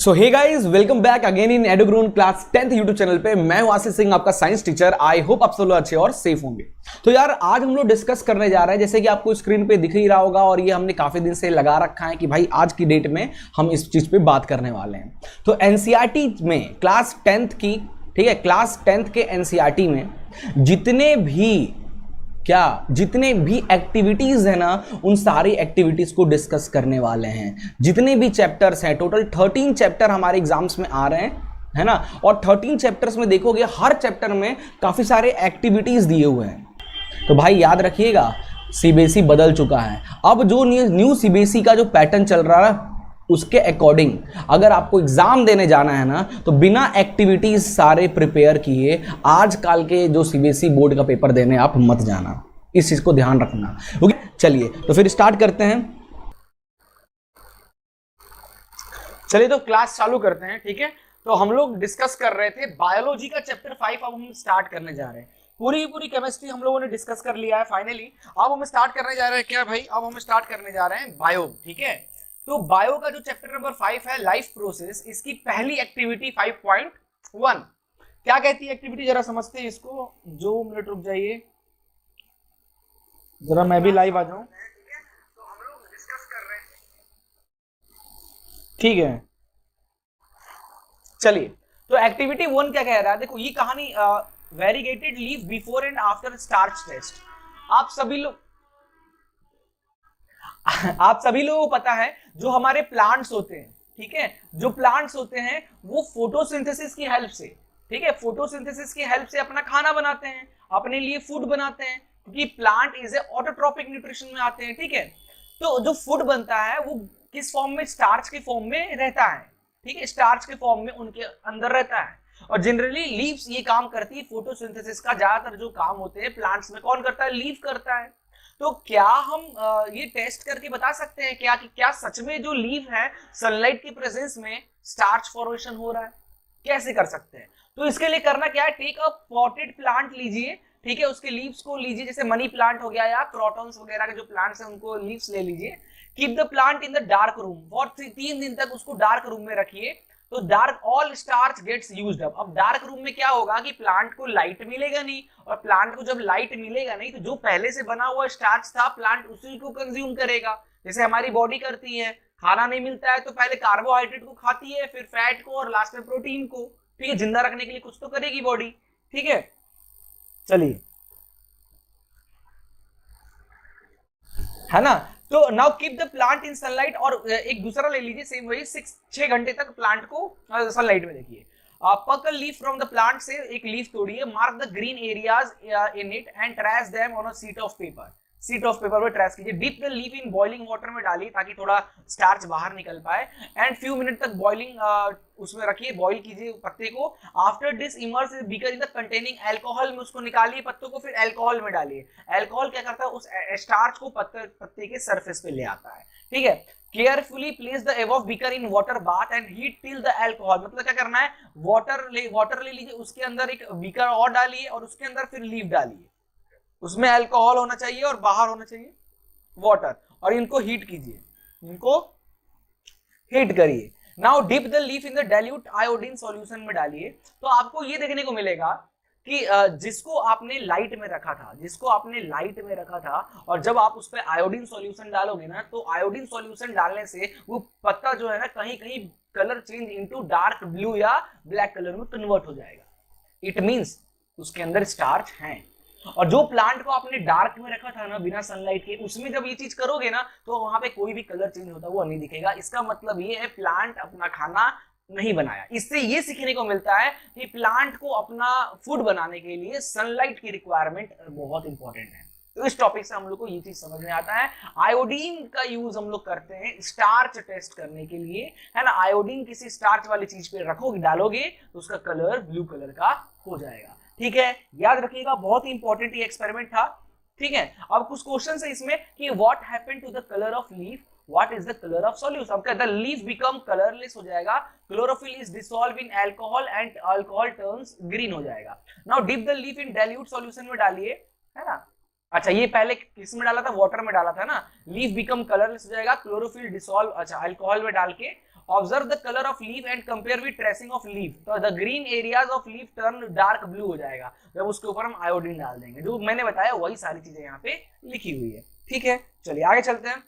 So hey guys, welcome back again in Edugrown class 10th YouTube channel पे। मैं हूं आशीष सिंह, आपका साइंस टीचर। आई होप आप सब लोग अच्छे और सेफ होंगे। तो यार आज हम लोग डिस्कस करने जा रहे हैं, जैसे कि आपको स्क्रीन पे दिख ही रहा होगा और ये हमने काफी दिन से लगा रखा है कि भाई आज की डेट में हम इस चीज पे बात करने वाले हैं। तो एनसीईआरटी में क्लास 10th की, ठीक है, क्लास 10th के एनसीईआरटी में जितने भी एक्टिविटीज है ना, उन सारी एक्टिविटीज को डिस्कस करने वाले हैं। जितने भी चैप्टर्स हैं, टोटल 13 चैप्टर हमारे एग्जाम्स में आ रहे हैं, है ना। और 13 चैप्टर्स में देखोगे हर चैप्टर में काफी सारे एक्टिविटीज दिए हुए हैं। तो भाई याद रखिएगा, सीबीएसई बदल चुका है। अब जो न्यू सीबीएसई का जो पैटर्न चल रहा है उसके अकॉर्डिंग अगर आपको एग्जाम देने जाना है ना, तो बिना एक्टिविटीज सारे प्रिपेयर किए आजकल के जो सीबीएसई बोर्ड का पेपर देने आप मत जाना। इस चीज को ध्यान रखना। ओके, चलिए तो फिर स्टार्ट करते हैं। चलिए तो क्लास चालू करते हैं, ठीक है। तो हम लोग डिस्कस कर रहे थे बायोलॉजी का चैप्टर 5, अब हम स्टार्ट करने जा रहे हैं। पूरी केमिस्ट्री हम लोगों ने डिस्कस कर लिया है फाइनली। अब हम स्टार्ट करने जा रहे हैं क्या भाई? अब हम स्टार्ट करने जा रहे हैं बायो, ठीक है। तो बायो का जो चैप्टर नंबर 5 है, लाइफ प्रोसेस, इसकी पहली एक्टिविटी 5.1 क्या कहती है एक्टिविटी, जरा समझते हैं इसको। 2 मिनट रुक जाइए, जरा मैं भी लाइव आ जाऊं, तो हम लोग डिस्कस कर रहे हैं, ठीक है। चलिए तो एक्टिविटी 1 क्या कह रहा है, देखो ये कहानी, variegated leaf before and after starch test. आप सभी लोगों को पता है जो हमारे प्लांट्स होते हैं, ठीक है, जो प्लांट्स होते हैं वो फोटोसिंथेसिस की हेल्प से, ठीक है, फोटोसिंथेसिस की हेल्प से अपना खाना बनाते हैं, अपने लिए फूड बनाते हैं, क्योंकि plant is a autotrophic nutrition में आते हैं, ठीक है। तो जो फूड बनता है वो किस फॉर्म में? स्टार्च के फॉर्म में रहता है, ठीक है, स्टार्च के फॉर्म में उनके अंदर रहता है। और जनरली लीव्स ये काम करती है, फोटोसिंथेसिस का ज्यादातर जो काम होते हैं प्लांट्स में कौन करता है? लीफ करता है। तो क्या हम ये टेस्ट करके बता सकते हैं क्या कि क्या सच में जो लीफ है सनलाइट की प्रेजेंस में स्टार्च फॉर्मेशन हो रहा है? कैसे कर सकते हैं? तो इसके लिए करना क्या है, टेक अ पॉटेड प्लांट लीजिए, ठीक है, उसके लीव्स को लीजिए, जैसे मनी प्लांट हो गया या क्रोटन्स वगैरह के जो प्लांट्स हैं उनको लीव्स ले लीजिए। Keep the plant in the dark room और 3 दिन तक उसको डार्क रूम में रखिए। तो dark all starch gets used up. अब डार्क रूम में क्या होगा कि प्लांट को लाइट मिलेगा नहीं, और प्लांट को जब लाइट मिलेगा नहीं तो जो पहले से बना हुआ स्टार्च था प्लांट उसी को कंज्यूम करेगा, जैसे हमारी बॉडी करती है। खाना नहीं मिलता है तो पहले कार्बोहाइड्रेट को खाती है, फिर फैट को और लास्ट में प्रोटीन को, ठीक है, जिंदा रखने के लिए कुछ तो करेगी बॉडी, ठीक है। चलिए, है ना। तो now keep the plant in sunlight, और एक दूसरा ले लीजिए सेम वही, 6 घंटे तक प्लांट को सनलाइट में देखिए। Pluck a leaf from the plant, से एक लीफ तोड़िए, mark the green areas in it and trace them on a sheet of paper. Sheet of paper पे ट्रेस कीजिए। Dip the leaf in boiling water में डालिए ताकि थोड़ा starch बाहर निकल पाए, एंड फ्यू मिनट तक बॉइलिंग उसमें रखिए, बॉईल कीजिए पत्ते को। After this immerse beaker in the containing alcohol, में उसको निकालिए पत्तों को, फिर अल्कोहल में डालिए। अल्कोहल क्या करता है, उस स्टार्च को पत्ते के सरफेस पे ले आता है, ठीक है। Carefully place the above beaker in water bath and heat till the alcohol, मतलब क्या करना है, वाटर ले लीजिए, उसके अंदर एक बीकर और डालिए और उसके अंदर फिर लीफ डालिए, उसमें अल्कोहल होना चाहिए और बाहर होना चाहिए वाटर, और इनको हीट कीजिए, इनको हीट करिए। Now dip the leaf in the dilute iodine solution में डालिए। तो आपको ये देखने को मिलेगा कि जिसको आपने लाइट में रखा था और जब आप उस पर आयोडीन सॉल्यूशन डालोगे ना, तो आयोडीन सॉल्यूशन डालने से वो पत्ता जो है ना कहीं कहीं colour change into dark blue या ब्लैक कलर में कन्वर्ट हो जाएगा। इट मींस उसके अंदर स्टार्च है। और जो प्लांट को आपने डार्क में रखा था ना बिना सनलाइट के, उसमें जब ये चीज करोगे ना तो वहां पे कोई भी कलर चेंज होता हुआ नहीं दिखेगा। इसका मतलब ये है प्लांट अपना खाना नहीं बनाया। इससे ये सीखने को मिलता है कि प्लांट को अपना फूड बनाने के लिए सनलाइट की रिक्वायरमेंट बहुत इंपॉर्टेंट है। तो इस टॉपिक से हम लोग को ये चीज समझ में आता है। आयोडीन का यूज हम लोग करते हैं स्टार्च टेस्ट करने के लिए, है ना। आयोडीन किसी स्टार्च वाली चीज पे रखोगे, डालोगे तो उसका कलर ब्लू कलर का हो जाएगा, ठीक है। याद रखिएगा, बहुत ही इंपॉर्टेंट ये एक्सपेरिमेंट था, ठीक है। अब कुछ क्वेश्चन है इसमें कि what happened to the colour of leaf, what is the colour of solution. अब कहता है लीफ बिकम कलरलेस हो जाएगा, chlorophyll is dissolve in alcohol and alcohol turns green हो जाएगा। Now dip the leaf in dilute solution में डालिए, है ना। अच्छा, ये पहले किस में डाला था? वाटर में डाला था ना। लीफ बिकम कलरलेस हो जाएगा, क्लोरोफिल डिसॉल्व, अच्छा, अल्कोहल में डाल के, observe the colour of leaf and compare with tracing of leaf, तो the green areas of leaf turn dark blue हो जाएगा जब उसके ऊपर हम आयोडीन डाल देंगे। जो मैंने बताया वही सारी चीजें यहाँ पे लिखी हुई है, ठीक है। चलिए आगे चलते हैं।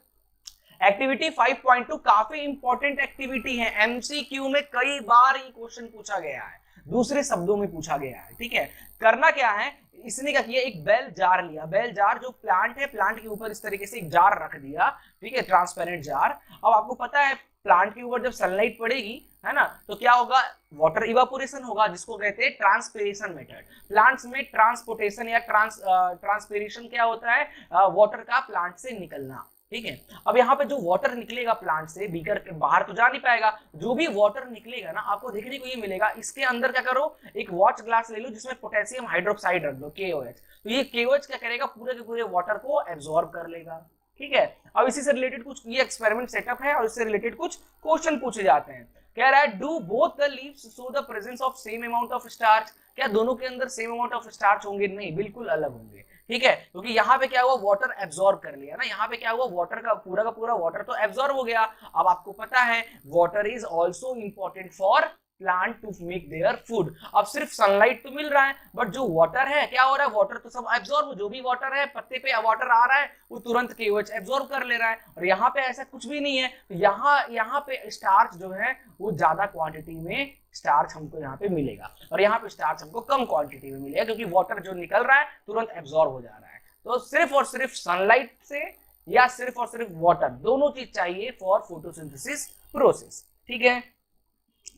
एक्टिविटी 5.2 काफी इंपॉर्टेंट एक्टिविटी है, एमसीक्यू में कई बार ये क्वेश्चन पूछा गया है, दूसरे शब्दों में पूछा गया है, ठीक है। करना क्या है, इसने क्या किया, एक बेल जार लिया, बेल जार जो प्लांट है, प्लांट के ऊपर इस तरीके से एक जार रख दिया, ठीक है, ट्रांसपेरेंट जार। अब आपको पता है प्लांट के ऊपर जब सनलाइट पड़ेगी, है ना, तो क्या होगा, वाटर इवापोरेशन होगा, जिसको कहते हैं ट्रांसपिरेशन मेथड। प्लांट्स में ट्रांसपोर्टेशन या ट्रांसपिरेशन क्या होता है, वाटर का प्लांट से निकलना, ठीक है। अब यहाँ पे जो वाटर निकलेगा प्लांट से, बीकर के बाहर तो जा नहीं पाएगा, जो भी वाटर निकलेगा ना आपको देखने को ये मिलेगा, इसके अंदर क्या करो, एक वॉच ग्लास ले लो जिसमें पोटेशियम हाइड्रोक्साइड रख दो, KOH। तो ये KOH क्या करेगा, पूरे के पूरे वाटर को एब्जॉर्ब कर लेगा, ठीक है। अब इसी से रिलेटेड कुछ ये एक्सपेरिमेंट सेटअप है और इससे रिलेटेड कुछ क्वेश्चन पूछे जाते हैं। कह रहा है do both the leaves show the presence of same amount of starch, क्या दोनों के अंदर सेम अमाउंट ऑफ स्टार्च होंगे, नहीं, बिल्कुल अलग होंगे, ठीक है, क्योंकि यहाँ पे क्या हुआ, वाटर एब्जॉर्ब कर लिया ना, यहाँ पे क्या हुआ, वाटर का पूरा वाटर तो एब्जॉर्ब हो गया। अब आपको पता है water is also important for plant to make their food. अब सिर्फ सनलाइट तो मिल रहा है, बट जो वाटर है क्या हो रहा है, वाटर तो सब एब्जॉर्ब, जो भी वाटर है पत्ते पे वाटर आ रहा है वो तुरंत KOH एब्जॉर्ब कर ले रहा है, और यहाँ पे ऐसा कुछ भी नहीं है। तो यहाँ पे स्टार्च जो है वो ज्यादा क्वांटिटी में स्टार्च हमको यहाँ पे मिलेगा, और यहाँ पे स्टार्च हमको कम क्वांटिटी में मिलेगा, क्योंकि वाटर जो निकल रहा है तुरंत एब्जॉर्ब हो जा रहा है। तो सिर्फ और सिर्फ सनलाइट से या सिर्फ और सिर्फ वाटर, दोनों चीज चाहिए फॉर फोटोसिंथेसिस प्रोसेस, ठीक है।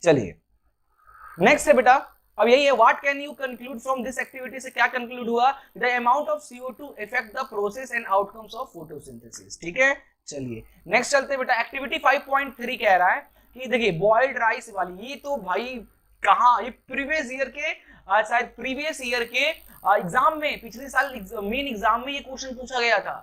चलिए नेक्स्ट है बेटा, अब यही है, what can you conclude from this activity, से क्या कंक्लूड हुआ, the amount of CO2 effect the process and outcomes of photosynthesis, ठीक है। चलिए नेक्स्ट चलते हैं बेटा, एक्टिविटी 5.3 कह रहा है कि देखिए बॉइल्ड राइस वाली, ये तो भाई कहाँ, ये प्रीवियस ईयर के शायद प्रीवियस ईयर के एग्जाम में, पिछले साल मेन एग्जाम में ये क्वेश्चन पूछा गया था।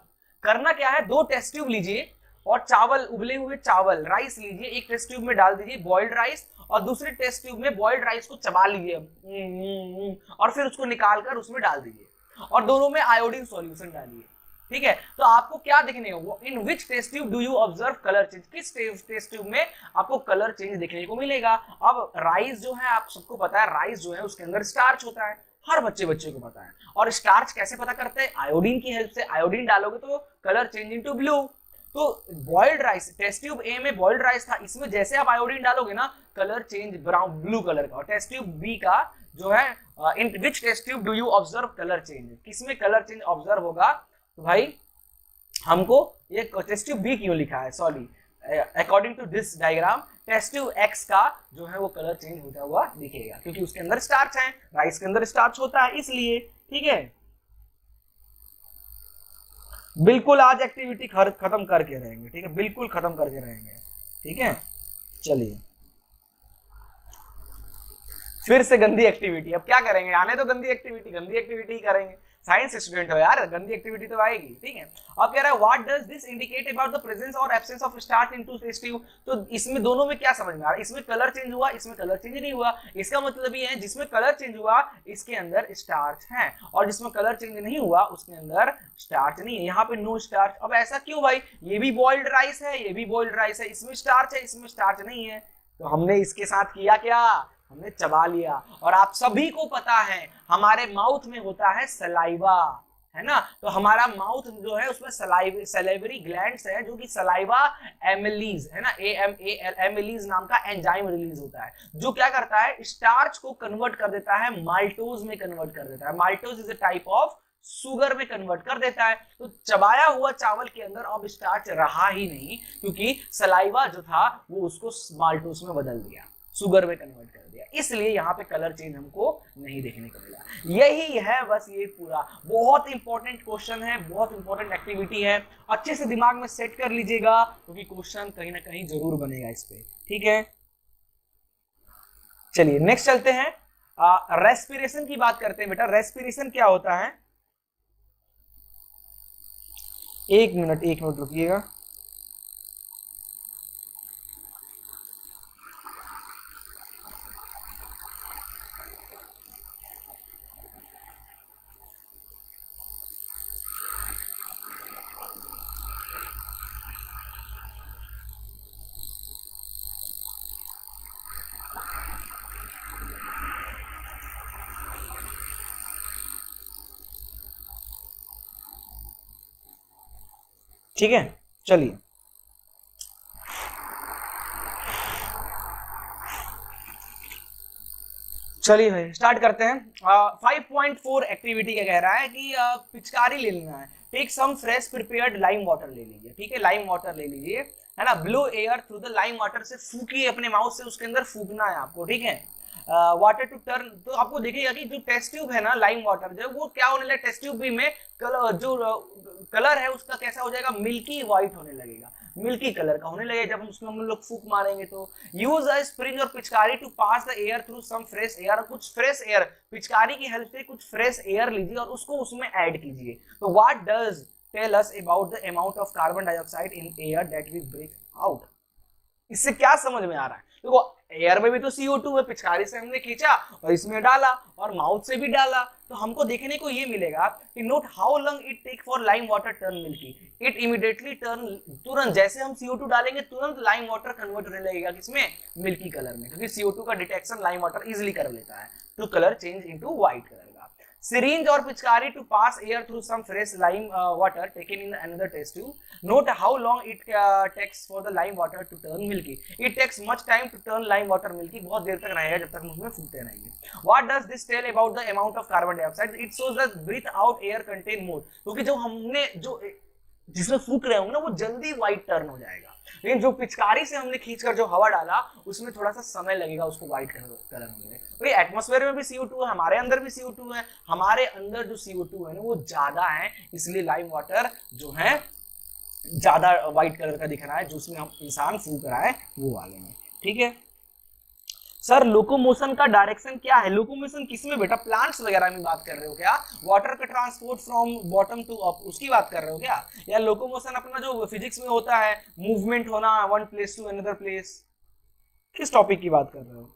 करना क्या है, 2 टेस्ट ट्यूब लीजिए और चावल, उबले हुए चावल, राइस लीजिए, एक टेस्ट ट्यूब में डाल दीजिए बॉइल्ड राइस, और दूसरे टेस्ट ट्यूब में बॉइल्ड राइस को चबा लीजिए और फिर उसको निकालकर उसमें डाल दीजिए, और दोनों में आयोडीन सॉल्यूशन डालिए, ठीक है। तो आपको क्या देखने को, in which test tube do you observe colour change, किस टेस्ट ट्यूब में आपको कलर चेंज देखने को मिलेगा। अब राइस जो है, आप सबको पता है राइस जो है उसके अंदर स्टार्च होता है, हर बच्चे को पता है, और स्टार्च कैसे पता करते हैं, आयोडीन की हेल्प से, आयोडीन डालोगे तो कलर चेंज इनटू ब्लू। तो boiled rice, test tube A में बॉइल्ड राइस था, इसमें जैसे आप आयोडीन डालोगे ना colour change brown blue colour का, और टेस्ट ट्यूब बी का जो है, in which test tube do you observe colour change, किसमें कलर चेंज ऑब्जर्व होगा, तो भाई हमको ये टेस्ट ट्यूब बी क्यों लिखा है, sorry, according to this diagram test tube X का जो है वो कलर चेंज होता हुआ दिखेगा, क्योंकि उसके अंदर स्टार्च है, राइस के अंदर स्टार्च होता है इसलिए, ठीक है। बिल्कुल आज एक्टिविटी खत्म करके रहेंगे, ठीक है, बिल्कुल खत्म करके रहेंगे, ठीक है। चलिए फिर से गंदी एक्टिविटी, अब क्या करेंगे, आने तो गंदी एक्टिविटी करेंगे, साइंस स्टूडेंट हो यार, गंदी एक्टिविटी तो आएगी, ठीक है। अब कह रहा है what does this indicate about the presence और absence of starch into test tube, तो इसमें दोनों में क्या समझ में आ रहा है, इसमें कलर चेंज हुआ, इसमें कलर चेंज नहीं हुआ, इसका मतलब ये है जिसमें कलर चेंज हुआ इसके अंदर स्टार्च है, और जिसमें कलर चेंज नहीं हुआ उसके अंदर स्टार्च नहीं है, यहाँ पे नो स्टार्च। अब ऐसा क्यों भाई, ये भी बॉइल्ड राइस है, ये भी बॉइल्ड राइस है, इसमें स्टार्च है, इसमें स्टार्च नहीं है, तो हमने इसके साथ किया क्या, हमने चबा लिया। और आप सभी को पता है हमारे माउथ में होता है सलाइवा, है ना, तो हमारा माउथ जो है उसमें सलाइवरी ग्लैंड्स है, जो कि सलाइवा एमिलीज है ना, एमिलीज नाम का एंजाइम रिलीज होता है, जो क्या करता है स्टार्च को कन्वर्ट कर देता है, माल्टोज में कन्वर्ट कर देता है, maltose is a type of sugar में कन्वर्ट कर देता है। तो चबाया हुआ चावल के अंदर अब स्टार्च रहा ही नहीं, क्योंकि सलाइवा जो था वो उसको माल्टोज में बदल दिया, शुगर में कन्वर्ट कर दिया, इसलिए यहाँ पे कलर चेंज हमको नहीं देखने को मिला। यही है बस, ये पूरा बहुत इंपॉर्टेंट क्वेश्चन है, बहुत इंपॉर्टेंट एक्टिविटी है, अच्छे से दिमाग में सेट कर लीजिएगा, क्योंकि क्वेश्चन कहीं ना कहीं जरूर बनेगा इस पे, ठीक है। चलिए नेक्स्ट चलते हैं, रेस्पिरेशन की बात करते हैं बेटा। रेस्पिरेशन क्या होता है, एक मिनट रुकिएगा। ठीक है, चलिए चलिए भाई स्टार्ट करते हैं। 5.4 एक्टिविटी क्या कह रहा है कि पिचकारी ले लेना है। Take some fresh prepared lime water ले लीजिए, ठीक है, लाइम वाटर ले लीजिए, है ना। Blow air through the lime water से फूकिए, अपने माउथ से उसके अंदर फूकना है आपको, ठीक है। वाटर टू टर्न, तो आपको देखिएगा कि जो टेस्ट ट्यूब है ना लाइम वाटर, जो वो क्या होने लगेगा, टेस्ट ट्यूब भी में जो कलर है उसका कैसा हो जाएगा, मिल्की व्हाइट होने लगेगा, मिल्की कलर का होने लगेगा जब उसमें हम लोग फूक मारेंगे। तो यूज अ स्प्रिंज और पिचकारी to pass the air through some fresh air, कुछ फ्रेश एयर पिचकारी की हेल्प से कुछ फ्रेश एयर लीजिए और उसको उसमें ऐड कीजिए। तो what does tell us about the amount of carbon dioxide in air that we breathe out. इससे क्या समझ में आ रहा है, देखो एयर में भी तो CO2 है, पिचकारी से हमने खींचा और इसमें डाला और माउथ से भी डाला, तो हमको देखने को ये मिलेगा कि note how long it take for lime water turn milky, it immediately turn, तुरंत जैसे हम CO2 डालेंगे तुरंत लाइम वाटर कन्वर्ट होने लगेगा किसमें, मिल्की कलर में, क्योंकि CO2 का डिटेक्शन लाइम वाटर इजिली कर लेता है to colour change into white colour का। syringe or पिचकारी to pass air through some fresh lime water taken in another test tube. Note how long it takes for the lime water to turn milky. It takes much time to turn lime water milky. बहुत देर तक रहेगा जब तक हम उसमें फूकते रहेंगे. What does this tell about the amount of carbon dioxide? It shows that breathe out air contain more. क्योंकि जो हमने जो जिसमें फूक रहे होंगे ना वो जल्दी व्हाइट टर्न हो जाएगा, लेकिन जो पिचकारी से हमने खींचकर जो हवा डाला उसमें थोड़ा सा समय लगेगा उसको व्हाइट कलर होने में। तो ये एटमॉस्फेयर में भी CO2 है, हमारे अंदर भी CO2 है, हमारे अंदर जो CO2 है ना वो ज्यादा है, इसलिए लाइम वाटर जो है ज्यादा व्हाइट कलर का दिख रहा है, जो उसमें हम इंसान फूक रहा है वो वाले में, ठीक है। सर लोकोमोशन का डायरेक्शन क्या है, लोकोमोशन किसमें बेटा, प्लांट्स वगैरह में बात कर रहे हो क्या, वाटर का transport from bottom to up उसकी बात कर रहे हो क्या, या लोकोमोशन अपना जो फिजिक्स में होता है मूवमेंट होना one place to another place, किस टॉपिक की बात कर रहे हो।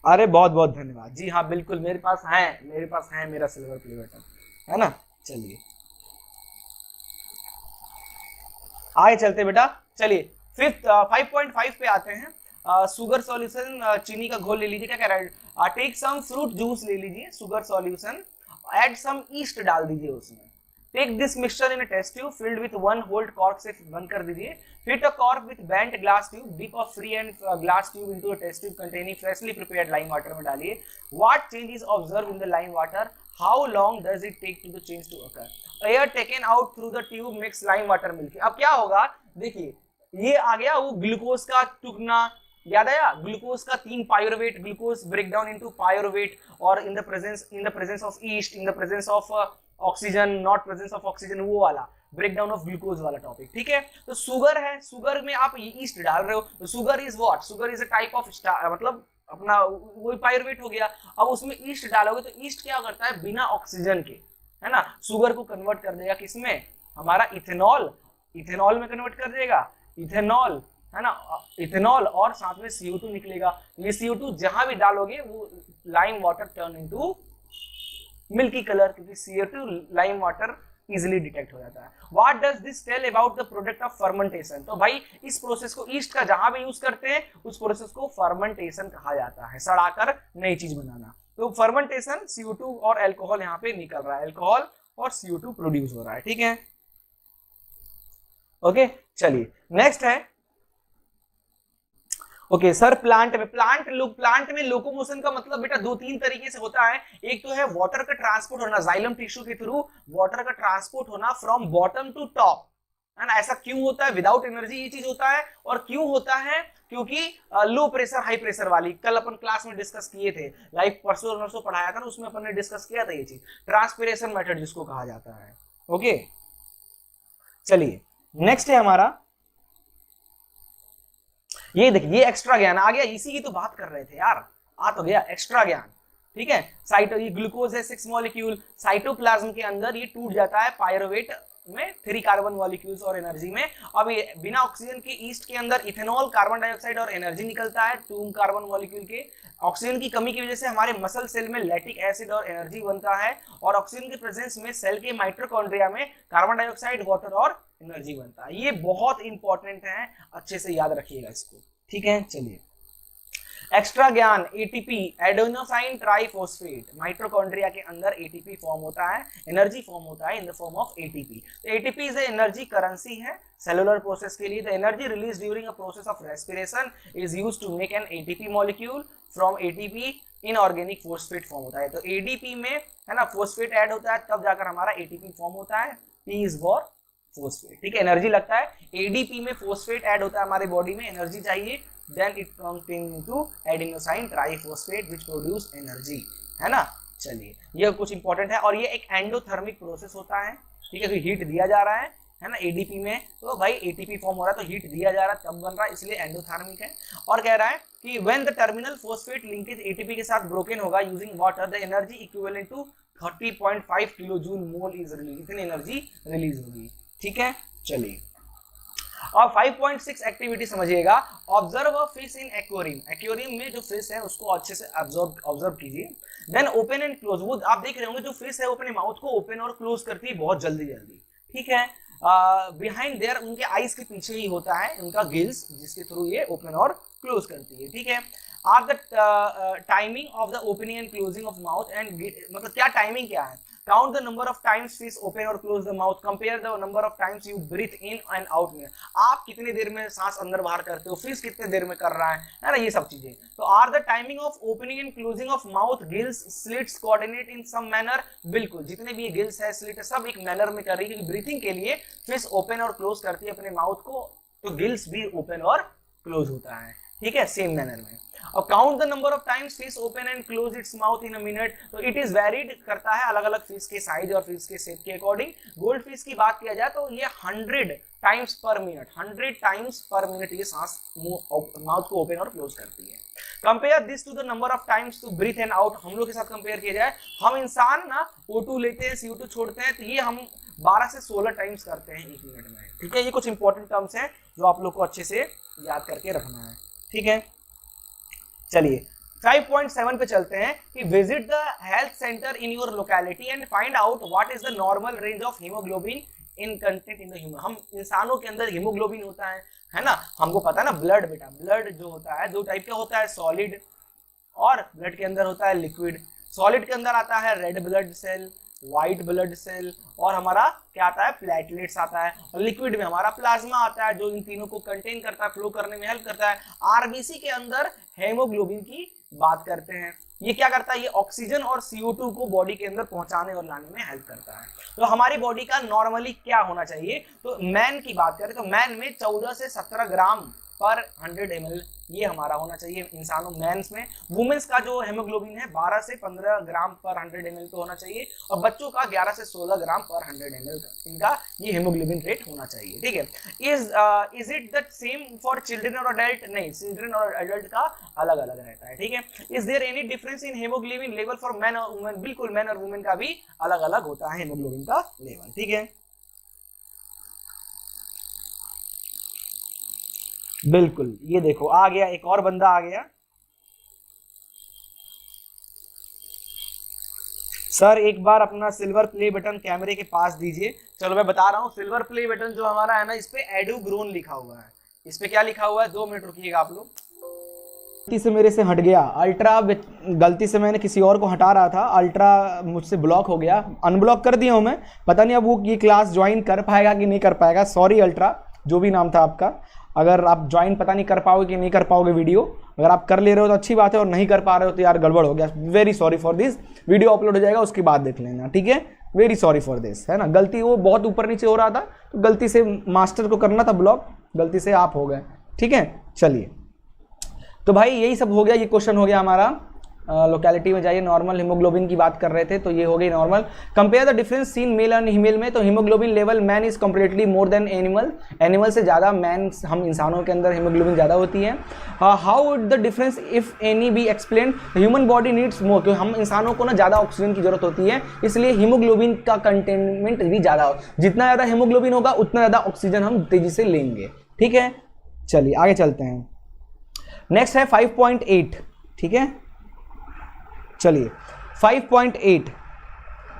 अरे बहुत बहुत धन्यवाद जी, हाँ बिल्कुल मेरे पास है मेरा सिल्वर प्ले बटन, है ना। चलिए आगे चलते बेटा, चलिए फिफ्थ 5.5 पे आते हैं। शुगर सॉल्यूशन, चीनी का घोल ले लीजिए, क्या कह रहा है, टेक सम फ्रूट जूस ले लीजिए, sugar solution, add some yeast डाल दीजिए उसमें, take this mixture in a test tube filled with 1 hold cork से बंद कर दीजिए, fit a cork with bent glass tube, dip a free end glass tube into a test tube containing freshly prepared lime water में डालिए, what change is observe in the lime water, how long does it take to the change to occur, air taken out through the tube makes lime water milky. अब क्या होगा, देखिए ये आ गया वो glucose का टुकना, याद आया, ग्लूकोज का 3 pyruvate, glucose break down into pyruvate, और in the presence of yeast, in the presence of oxygen, not presence of oxygen, वो वाला ब्रेक डाउन ऑफ ग्लूकोज वाला टॉपिक, ठीक है। तो शुगर है, शुगर में आप ईस्ट डाल रहे हो, तो sugar is what, sugar is a type of मतलब अपना वही पायरुवेट हो गया। अब उसमें ईस्ट डालोगे तो ईस्ट क्या करता है, बिना ऑक्सीजन के, है ना, शुगर को कन्वर्ट कर देगा किसमें, हमारा इथेनॉल, इथेनॉल में कन्वर्ट कर देगा, इथेनॉल, है ना, इथेनॉल, और साथ में CO2 निकलेगा। ये CO2 जहां भी डालोगे वो lime water turn into milky colour, क्योंकि CO2 lime water easily detect हो जाता है। What does this tell about the product of fermentation, तो भाई इस प्रोसेस को ईस्ट का जहां भी यूज करते हैं उस प्रोसेस को फर्मेंटेशन कहा जाता है, सड़ाकर नई चीज बनाना। तो फर्मेंटेशन CO2 और अल्कोहल यहाँ पे निकल रहा है, अल्कोहल और CO2 प्रोड्यूस हो रहा है, ठीक है। ओके चलिए नेक्स्ट है, ओके सर प्लांट में लोकोमोशन का मतलब बेटा 2-3 तरीके से होता है। एक तो है वाटर का ट्रांसपोर्ट होना, जाइलम टिश्यू के थ्रू वाटर का ट्रांसपोर्ट होना फ्रॉम बॉटम टू टॉप, है ना। ऐसा क्यों होता है, विदाउट एनर्जी ये चीज होता है, और क्यों होता है, क्योंकि लो प्रेशर हाई प्रेशर वाली, कल अपन क्लास में डिस्कस किए थे, लाइक परसों नरसों पढ़ाया था ना, उसमें अपन ने डिस्कस किया था ये चीज, ट्रांसपिरेशन मेथड जिसको कहा जाता है। ओके चलिए नेक्स्ट है हमारा, ये देखिए ये एक्स्ट्रा ज्ञान आ गया, इसी की तो बात कर रहे थे यार, आ तो गया एक्स्ट्रा ज्ञान, ठीक है। ये ग्लूकोज है 6 मॉलिक्यूल, साइटोप्लाज्म के अंदर ये टूट जाता है पायरुवेट में 3 कार्बन मॉलिक्यूल्स और एनर्जी में। अब ये बिना ऑक्सीजन के ईस्ट के अंदर इथेनॉल, कार्बन डाइऑक्साइड और एनर्जी निकलता है 2 कार्बन मॉलिक्यूल के। ऑक्सीजन की कमी की वजह से हमारे मसल सेल में लैक्टिक एसिड और एनर्जी बनता है, और ऑक्सीजन के प्रेजेंस में सेल के माइटोकॉन्ड्रिया में कार्बन डाइऑक्साइड, वाटर और एनर्जी बनता है। ये बहुत इंपॉर्टेंट है, अच्छे से याद रखिएगा इसको, ठीक है। चलिए एक्स्ट्रा ज्ञान, एटीपी एडेनोसाइन ट्राइफॉस्फेट, माइटोकॉन्ड्रिया के अंदर एटीपी फॉर्म होता है, एनर्जी फॉर्म होता है in the form of ATP. ATP is energy currency है सेलुलर प्रोसेस के लिए। The energy release during a process of respiration is used to make an ATP molecule from ATP inorganic phosphate form होता है। तो ADP में है ना phosphate add होता है तब जाकर हमारा एटीपी फॉर्म होता है। पी इज फॉर फॉस्फेट, ठीक है, एनर्जी लगता है। एडीपी में फॉस्फेट ऐड होता है हमारे बॉडी में, एनर्जी चाहिए, then it comes into adenosine triphosphate which produce energy, है ना। चलिए ये कुछ इंपॉर्टेंट है और ये एक एंडोथर्मिक प्रोसेस होता है, ठीक है। तो हीट दिया जा रहा है ना एडीपी में, तो भाई एटीपी फॉर्म हो रहा है तो हीट दिया जा रहा है तब बन रहा है, इसलिए एंडोथर्मिक है। और कह रहा है कि when the terminal phosphate linkage ATP के साथ ब्रोकन होगा using water, the energy equivalent to 30.5 kilo joule mole is release, इतनी एनर्जी रिलीज होगी, ठीक है। चलिए और 5.6 एक्टिविटी समझिएगा। Observe a fish in aquarium, aquarium में जो फिश है उसको अच्छे से ऑब्जर्व कीजिए। देन ओपन एंड क्लोज, वो आप देख रहे होंगे जो फिश है वो अपने माउथ को ओपन और क्लोज करती है बहुत जल्दी जल्दी, ठीक है। बिहाइंड देयर, उनके आईज के पीछे ही होता है उनका गिल्स जिसके थ्रू ये ओपन और क्लोज करती है, ठीक है। Are the timing of the opening and closing of mouth and, मतलब क्या टाइमिंग क्या है। Count the number of times fish open or close the mouth. Compare the number of times you breathe in and out में, आप कितनी देर में सांस अंदर बाहर करते हो, फिश कितने देर में कर रहा है ना, ये सब चीजें। तो are the timing of opening and closing of mouth, gills, slits coordinate in some manner, बिल्कुल जितने भी ये गिल्स है स्लिट है सब एक मैनर में कर रही है, क्योंकि ब्रीथिंग के लिए फिश ओपन और क्लोज करती है अपने माउथ को, तो गिल्स भी ओपन और क्लोज होता है, ठीक है, सेम मैनर में। और count the number of times fish open and close its mouth in a minute, तो इट इज वेरीड करता है अलग अलग फिश के साइज और फिश के शेप के अकॉर्डिंग। गोल्ड फिश की बात किया जाए तो ये 100 टाइम्स पर मिनट, 100 टाइम्स पर मिनट ये सांस माउथ को ओपन और क्लोज करती है। Compare this to the number of times to breathe and out, हम लोग के साथ कंपेयर किया जाए, हम इंसान ना O2 लेते हैं, CO2 छोड़ते हैं, तो ये हम 12 से 16 टाइम्स करते हैं 1 मिनट में, ठीक है। ये कुछ इंपॉर्टेंट टर्म्स हैं जो आप लोग को अच्छे से याद करके रखना है, ठीक है। चलिए 5.7 पे चलते हैं कि visit the health centre in your locality and find out what is the normal range of haemoglobin in content in the human. हम इंसानों के अंदर हीमोग्लोबिन होता है ना, हमको पता है ना। ब्लड बेटा, ब्लड जो होता है 2 टाइप का होता है, सॉलिड और ब्लड के अंदर होता है लिक्विड। सॉलिड के अंदर आता है red blood cell, white blood cell, और हमारा क्या आता है प्लेटलेट्स आता है, और लिक्विड में हमारा प्लाज्मा आता है जो इन तीनों को कंटेन करता है, फ्लो करने में हेल्प करता है। आरबीसी के अंदर हेमोग्लोबिन की बात करते हैं, ये क्या करता है, ये ऑक्सीजन और CO2 को बॉडी के अंदर पहुंचाने और लाने में हेल्प करता है। तो हमारी बॉडी का नॉर्मली क्या होना चाहिए, तो मैन की बात करें तो मैन में 14 से 17 ग्राम पर 100 ml ये हमारा होना चाहिए इंसानों मेंस में। वुमेन्स का जो हेमोग्लोबिन है 12 से 15 ग्राम पर 100 ml तो होना चाहिए, और बच्चों का 11 से 16 ग्राम पर 100 ml इनका ये हेमोग्लोबिन रेट होना चाहिए, ठीक है। Is it the same for children और अडल्ट, नहीं, चिल्ड्रन और अडल्ट का अलग अलग रहता है, ठीक है। Is there any difference in haemoglobin level for man और वुमेन, बिल्कुल मैन और वुमेन का भी अलग अलग होता है हेमोग्लोबिन का लेवल, ठीक है, बिल्कुल। ये देखो आ गया एक और बंदा आ गया। सर एक बार अपना सिल्वर प्ले बटन कैमरे के पास दीजिए। चलो मैं बता रहा हूँ, सिल्वर प्ले बटन जो हमारा है ना, इस पे एडुग्रोन लिखा हुआ है। इस पे क्या लिखा हुआ है, 2 मिनट रुकिएगा आप लोग। गलती से मेरे से हट गया अल्ट्रा, गलती से मैंने किसी और को हटा रहा था, अल्ट्रा मुझसे ब्लॉक हो गया, अनब्लॉक कर दिया हूँ मैं। पता नहीं अब वो ये क्लास ज्वाइन कर पाएगा कि नहीं कर पाएगा। सॉरी अल्ट्रा, जो भी नाम था आपका, अगर आप ज्वाइन पता नहीं कर पाओगे कि नहीं कर पाओगे वीडियो, अगर आप कर ले रहे हो तो अच्छी बात है, और नहीं कर पा रहे हो तो यार गड़बड़ हो गया। Very sorry for this. Video upload हो जाएगा उसके बाद देख लेना, ठीक है। वेरी सॉरी फॉर दिस, है ना। गलती वो बहुत ऊपर नीचे हो रहा था, तो गलती से मास्टर को करना था ब्लॉक, गलती से आप हो गए, ठीक है। चलिए तो भाई यही सब हो गया, ये क्वेश्चन हो गया हमारा। लोकेलिटी में जाइए, नॉर्मल हीमोग्लोबिन की बात कर रहे थे तो ये हो गई normal. Compare the difference seen male and female में, तो haemoglobin level man is completely more than animal, animal से ज़्यादा मैन, हम इंसानों के अंदर हीमोग्लोबिन ज़्यादा होती है। How would the difference if any B explain, human body needs more, क्योंकि हम इंसानों को ना ज़्यादा ऑक्सीजन की जरूरत होती है, इसलिए हीमोग्लोबिन का कंटेनमेंट भी ज़्यादा हो, जितना ज़्यादा हीमोग्लोबिन होगा उतना ज़्यादा ऑक्सीजन हम तेजी से लेंगे, ठीक है। चलिए आगे चलते हैं। नेक्स्ट है 5.8, ठीक है। चलिए 5.8,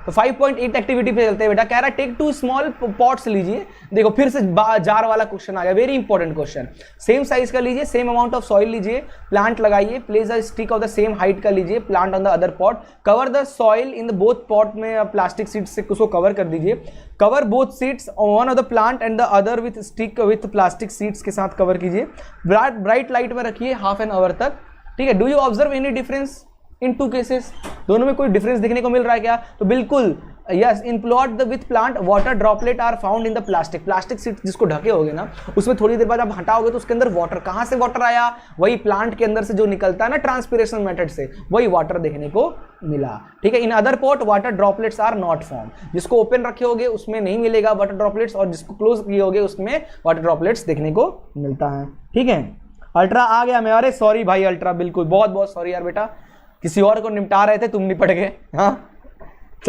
तो 5.8 एक्टिविटी पे चलते हैं बेटा। कह रहा है टेक 2 स्मॉल पॉट्स लीजिए। देखो फिर से जार वाला क्वेश्चन आ गया, very important question. Same size का लीजिए, सेम अमाउंट ऑफ सॉइल लीजिए, प्लांट लगाइए, place a stick of the same height का लीजिए, plant on the other pot, cover the soil in the both pot में plastic seats से उसको cover कर दीजिए, cover both seats one of the plant and the other with stick with plastic seats के साथ cover कीजिए, bright light में रखिए हाफ एन आवर तक, ठीक है। Do you observe any difference in 2 cases? दोनों में कोई डिफरेंस देखने को मिल रहा है क्या? तो बिल्कुल yes, in plot the with plant water droplet are found in the plastic sheet जिसको ढके होगे ना, उसमें थोड़ी देर बाद आप हटाओगे तो उसके अंदर वाटर, कहां से वाटर आया? वही प्लांट के अंदर से जो निकलता है ना ट्रांसपिरेशन मेथड से, वही वाटर देखने को मिला, ठीक है। In other pot water droplets are not form, जिसको ओपन रखे होगे उसमें नहीं मिलेगा वाटर ड्रॉपलेट्स, और जिसको क्लोज किए होगे उसमें वाटर ड्रॉपलेट्स देखने को मिलता है, ठीक है। अल्ट्रा आ गया मैं, अरे सॉरी भाई अल्ट्रा, बिल्कुल बहुत बहुत सॉरी यार बेटा, किसी और को निपटा रहे थे तुम निपट गए, हाँ